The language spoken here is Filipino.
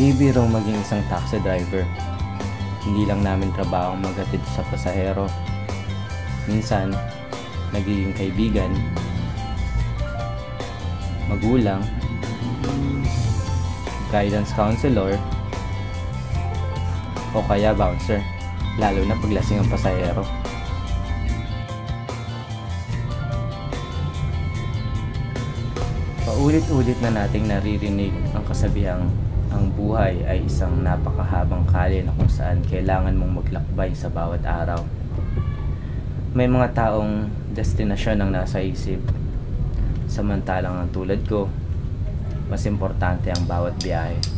Hindi birong maging isang taxi driver. Hindi lang namin trabaho ang maghatid sa pasahero. Minsan, nagiging kaibigan, magulang, guidance counselor, o kaya bouncer, lalo na paglasing ang pasahero. Paulit-ulit na nating naririnig ang kasabihang ang buhay ay isang napakahabang kalye na kung saan kailangan mong maglakbay sa bawat araw. May mga taong destinasyon ang nasa isip, samantalang ang tulad ko, mas importante ang bawat biyahe.